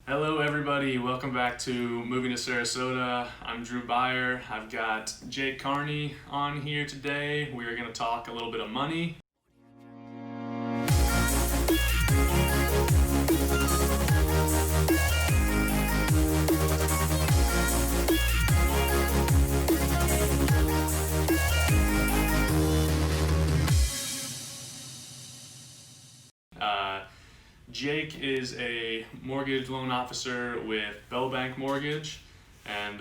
Hello everybody, welcome back to Moving to Sarasota. I'm Drew Beyer. I've got Jake Kearney on here today. We are going to talk a little bit of money. Jake is a mortgage loan officer with Bank Mortgage, and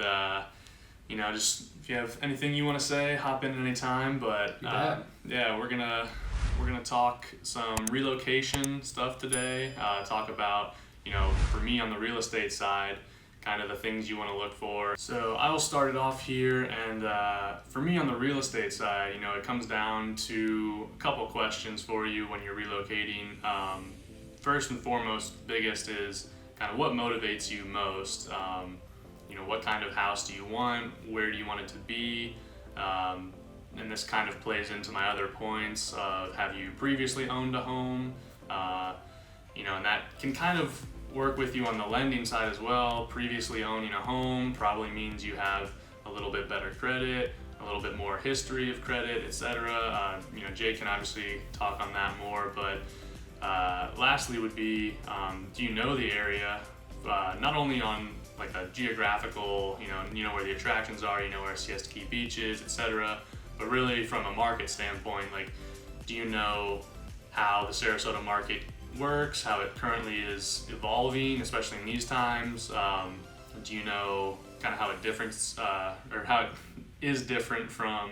just if you have anything you want to say, hop in at any time. But we're gonna talk some relocation stuff today. Talk about for me on the real estate side, kind of the things you want to look for. So I will start it off here, and for me on the real estate side, it comes down to a couple questions for you when you're relocating. First and foremost, biggest is kind of what motivates you most. What kind of house do you want? Where do you want it to be? And this kind of plays into my other points of have you previously owned a home? And that can kind of work with you on the lending side as well. Previously owning a home probably means you have a little bit better credit, a little bit more history of credit, etc. Jake can obviously talk on that more, but lastly would be, do you know the area, not only on like a geographical, where the attractions are, where Siesta Key Beach is, etc., but really from a market standpoint, like, do you know how the Sarasota market works, how it currently is evolving, especially in these times? Do you know kind of how it is different from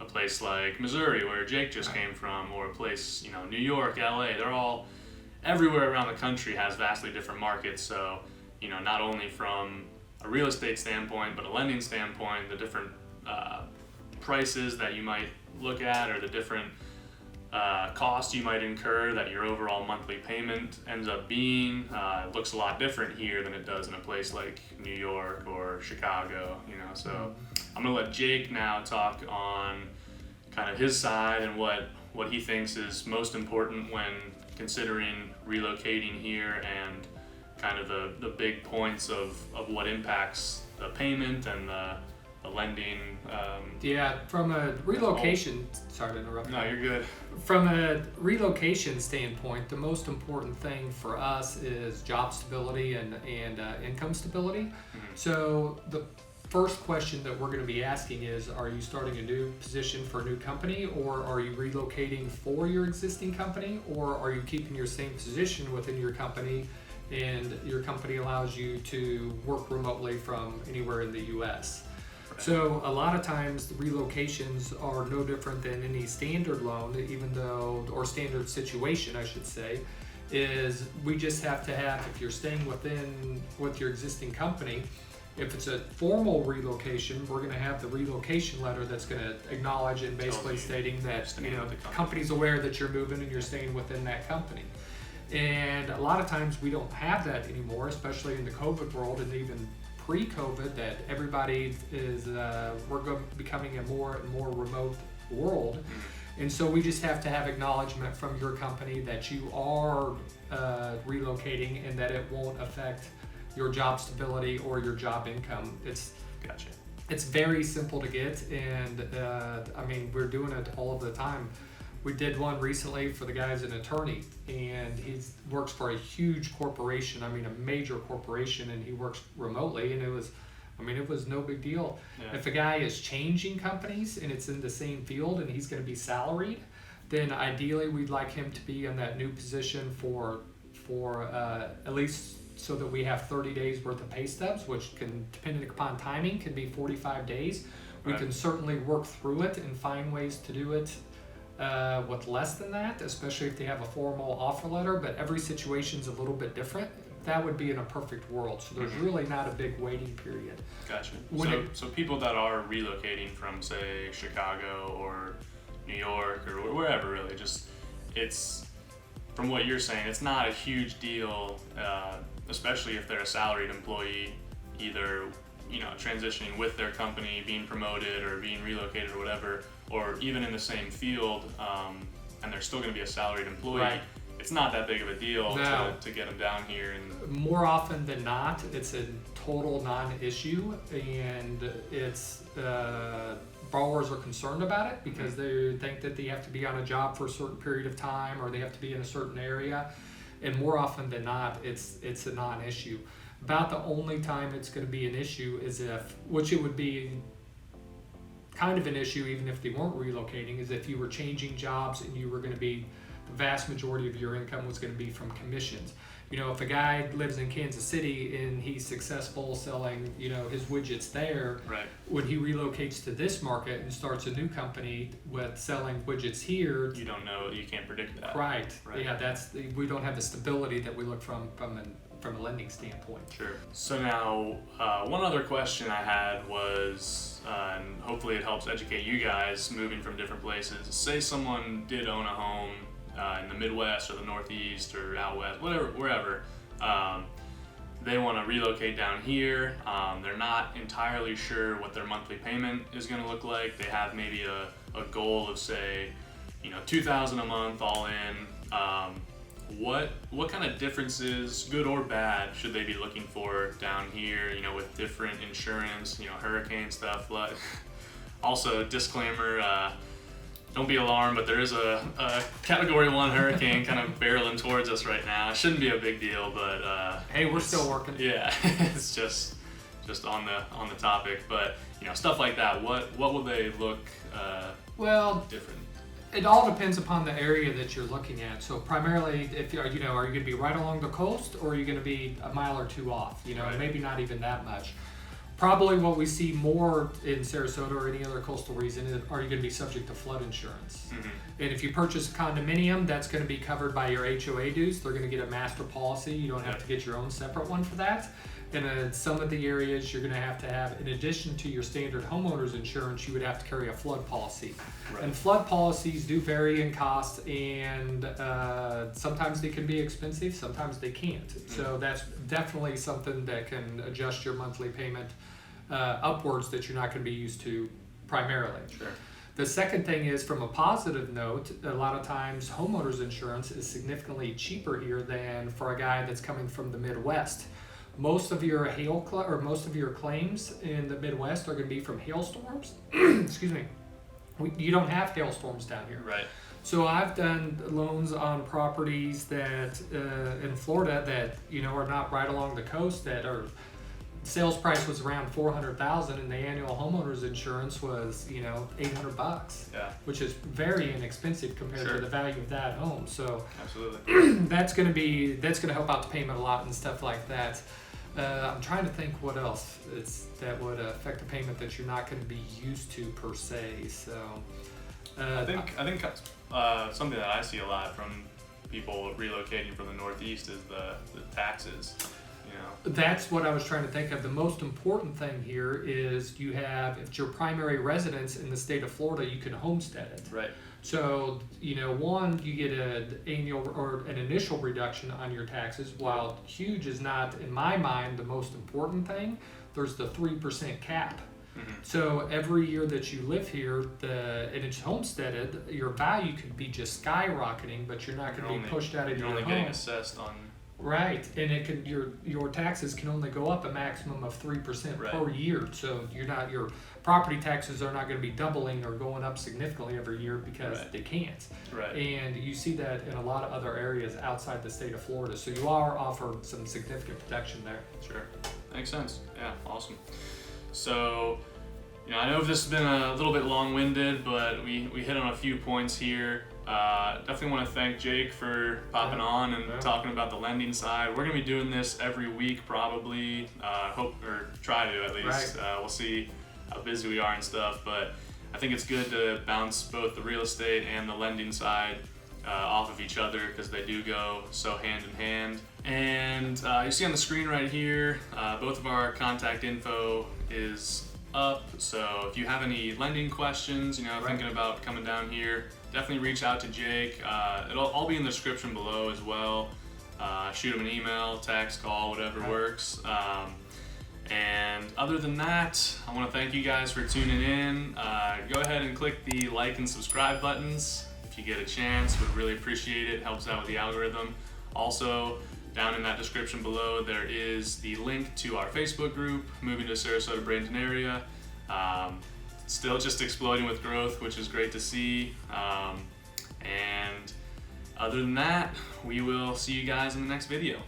a place like Missouri, where Jake just came from, or a place, New York, LA, they're all, everywhere around the country has vastly different markets. So, not only from a real estate standpoint, but a lending standpoint, the different prices that you might look at, or the different costs you might incur that your overall monthly payment ends up being, it looks a lot different here than it does in a place like New York or Chicago, so I'm gonna let Jake now talk on kind of his side and what he thinks is most important when considering relocating here, and kind of the big points of what impacts the payment and the lending. From a relocation, sorry to interrupt. No, you're good. From a relocation standpoint, the most important thing for us is job stability and income stability. Mm-hmm. So the first question that we're going to be asking is, are you starting a new position for a new company, or are you relocating for your existing company, or are you keeping your same position within your company and your company allows you to work remotely from anywhere in the U.S.? So a lot of times the relocations are no different than any standard loan, or standard situation, I should say, is we just have to have, if you're staying with your existing company, if it's a formal relocation, we're going to have the relocation letter that's going to acknowledge and basically stating that the company's aware that you're moving and you're staying within that company. And a lot of times we don't have that anymore, especially in the COVID world, and even pre-COVID, that everybody is we're becoming a more and more remote world. And so we just have to have acknowledgement from your company that you are relocating and that it won't affect your job stability or your job income. It's very simple to get, and we're doing it all of the time. We did one recently for the guy's an attorney, and he works for a huge corporation, a major corporation, and he works remotely, and it was no big deal. Yeah. If a guy is changing companies and it's in the same field and he's going to be salaried, then ideally we'd like him to be in that new position for at least so that we have 30 days worth of pay stubs, which can, depending upon timing, can be 45 days. We can certainly work through it and find ways to do it with less than that, especially if they have a formal offer letter, but every situation's a little bit different. That would be in a perfect world. So there's really not a big waiting period. Gotcha. So people that are relocating from, say, Chicago or New York or wherever, really, it's, from what you're saying, it's not a huge deal, especially if they're a salaried employee, either transitioning with their company, being promoted or being relocated or whatever, or even in the same field, and they're still going to be a salaried employee. Right. it's not that big of a deal No. to get them down here. And More often than not, it's a total non-issue, and it's borrowers are concerned about it because they think that they have to be on a job for a certain period of time, or they have to be in a certain area, and more often than not, it's a non-issue. About the only time it's going to be an issue is which it would be kind of an issue even if they weren't relocating, is if you were changing jobs and you were going to be, the vast majority of your income was going to be from commissions. If a guy lives in Kansas City and he's successful selling, his widgets there, right. when he relocates to this market and starts a new company with selling widgets here, You don't know, you can't predict that. right. Yeah, we don't have the stability that we look from a lending standpoint. Sure. So now, one other question I had was, and hopefully it helps educate you guys moving from different places. Say someone did own a home in the Midwest or the Northeast or out west, wherever. They want to relocate down here. They're not entirely sure what their monthly payment is going to look like. They have maybe a goal of, say, $2,000 a month all in. What kind of differences, good or bad, should they be looking for down here, with different insurance, hurricane stuff? Also, disclaimer, don't be alarmed, but there is a Category 1 hurricane kind of barreling towards us right now. It shouldn't be a big deal, but Hey, we're still working. yeah, it's just on the topic. But stuff like that. What will they look different? It all depends upon the area that you're looking at. So primarily, if are you going to be right along the coast, or are you going to be a mile or two off? Right. Maybe not even that much. Probably what we see more in Sarasota or any other coastal region is, are you going to be subject to flood insurance? Mm-hmm. And if you purchase a condominium, that's going to be covered by your HOA dues. They're going to get a master policy. You don't have to get your own separate one for that. And in some of the areas, you're going to have, in addition to your standard homeowner's insurance, you would have to carry a flood policy. Right. And flood policies do vary in cost, and sometimes they can be expensive, sometimes they can't. Mm-hmm. So that's definitely something that can adjust your monthly payment upwards that you're not going to be used to primarily. Sure. The second thing is, from a positive note, a lot of times homeowners insurance is significantly cheaper here than for a guy that's coming from the Midwest. Most of your most of your claims in the Midwest are going to be from hailstorms. Excuse me. You don't have hailstorms down here. Right. So I've done loans on properties that in Florida that are not right along the coast, that are sales price was around $400,000, and the annual homeowners insurance was $800. Yeah. Which is very inexpensive compared Sure. to the value of that home. So Absolutely. that's going to help out the payment a lot and stuff like that. I'm trying to think what else that would affect the payment that you're not going to be used to per se. So I think something that I see a lot from people relocating from the Northeast is the taxes. That's what I was trying to think of. The most important thing here is if it's your primary residence in the state of Florida, you can homestead it. Right. So, one, you get an annual or an initial reduction on your taxes. While huge is not, in my mind, the most important thing, there's the 3% cap. Mm-hmm. So every year that you live here, and it's homesteaded, your value could be just skyrocketing, but you're not going to be pushed out of your home. You're only getting assessed on. Right, and it can your taxes can only go up a maximum of 3% Right. per year. So your property taxes are not going to be doubling or going up significantly every year because Right. they can't. Right. And you see that in a lot of other areas outside the state of Florida. So you are offered some significant protection there. Sure. Makes sense. Yeah. Awesome. So, I know this has been a little bit long-winded, but we hit on a few points here. Definitely want to thank Jake for popping on and talking about the lending side. We're going to be doing this every week probably, try to at least. Right. We'll see how busy we are and stuff, but I think it's good to bounce both the real estate and the lending side off of each other because they do go so hand in hand. And you see on the screen right here, both of our contact info is up. So if you have any lending questions, thinking about coming down here, definitely reach out to Jake. It'll all be in the description below as well. Shoot him an email, text, call, whatever works. And other than that, I want to thank you guys for tuning in. Go ahead and click the like and subscribe buttons. if you get a chance. Would really appreciate it. Helps out with the algorithm. Also, down in that description below, there is the link to our Facebook group, Moving to Sarasota Bradenton area. Still just exploding with growth, which is great to see. And other than that, we will see you guys in the next video.